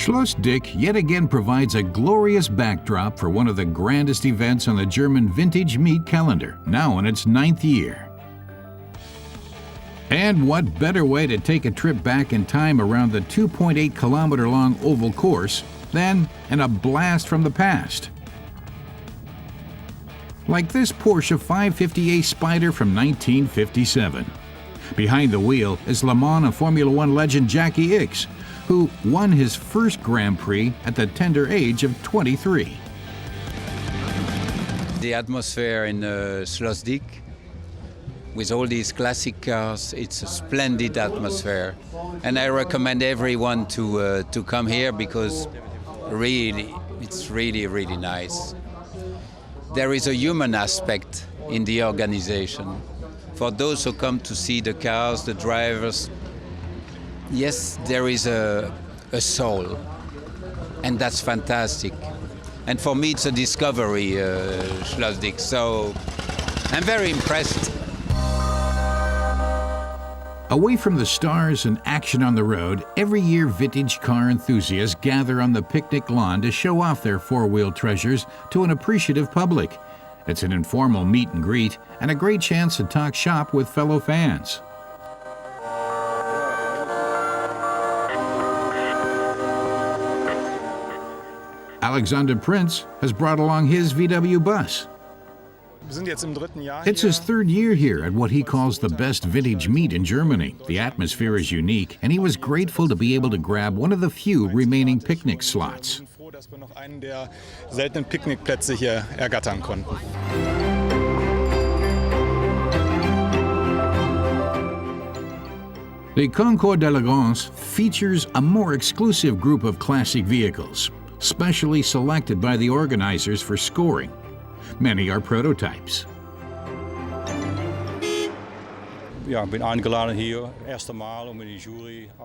Schloss Dyck yet again provides a glorious backdrop for one of the grandest events on the German vintage meet calendar, now in its 9th year. And what better way to take a trip back in time around the 2.8-kilometer-long oval course than in a blast from the past? Like this Porsche 550 A Spyder from 1957. Behind the wheel is Le Mans and Formula One legend Jacky Ickx, who won his first Grand Prix at the tender age of 23. The atmosphere in Schloss Dyck, with all these classic cars, it's a splendid atmosphere. And I recommend everyone to come here because really, it's really, really nice. There is a human aspect in the organization. For those who come to see the cars, the drivers, yes, there is a soul, and that's fantastic. And for me, it's a discovery, Schloss Dyck, so I'm very impressed. Away from the stars and action on the road, every year vintage car enthusiasts gather on the picnic lawn to show off their four-wheel treasures to an appreciative public. It's an informal meet and greet and a great chance to talk shop with fellow fans. Prinz has brought along his VW bus. It's his 3rd year here at what he calls the best vintage meet in Germany. The atmosphere is unique, and he was grateful to be able to grab one of the few remaining picnic slots. The Concours d'Elegance features a more exclusive group of classic vehicles, specially selected by the organizers for scoring. Many are prototypes.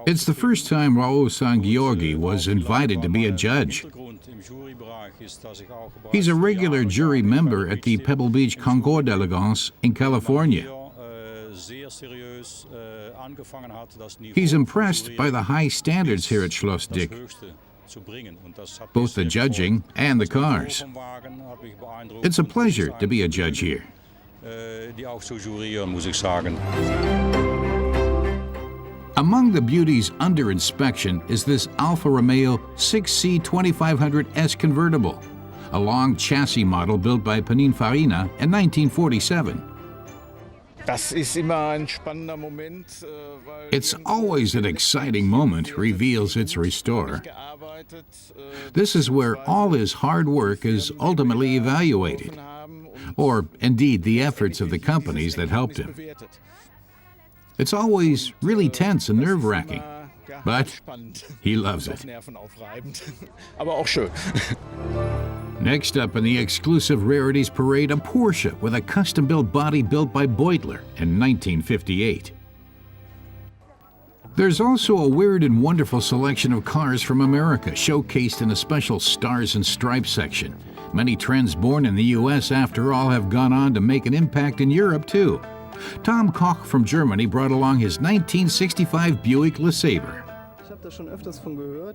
It's the first time Raoul Giorgi was invited to be a judge. He's a regular jury member at the Pebble Beach Concours d'Elegance in California. He's impressed by the high standards here at Schloss Dyck, both the judging and the cars. It's a pleasure to be a judge here. Among the beauties under inspection is this Alfa Romeo 6C 2500S convertible, a long chassis model built by Pininfarina in 1947. It's always an exciting moment, reveals its restorer. This is where all his hard work is ultimately evaluated, or indeed the efforts of the companies that helped him. It's always really tense and nerve-wracking, but he loves it. Next up in the exclusive rarities parade, a Porsche with a custom-built body built by Beutler in 1958. There's also a weird and wonderful selection of cars from America, showcased in a special Stars and Stripes section. Many trends born in the U.S., after all, have gone on to make an impact in Europe, too. Tom Koch from Germany brought along his 1965 Buick LeSabre.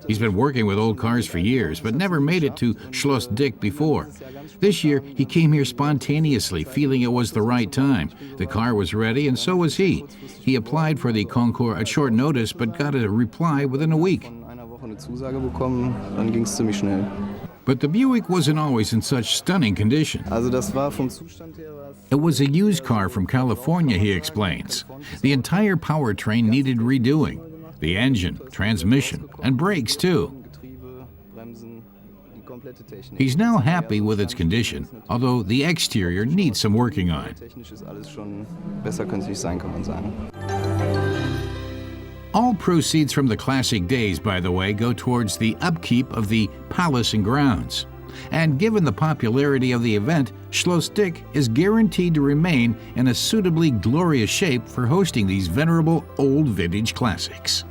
He's been working with old cars for years, but never made it to Schloss Dyck before. This year, he came here spontaneously, feeling it was the right time. The car was ready, and so was he. He applied for the concours at short notice, but got a reply within a week. But the Buick wasn't always in such stunning condition. It was a used car from California, he explains. The entire powertrain needed redoing. The engine, transmission, and brakes, too. He's now happy with its condition, although the exterior needs some working on. All proceeds from the Classic Days, by the way, go towards the upkeep of the palace and grounds. And given the popularity of the event, Schloss Dyck is guaranteed to remain in a suitably glorious shape for hosting these venerable old vintage classics.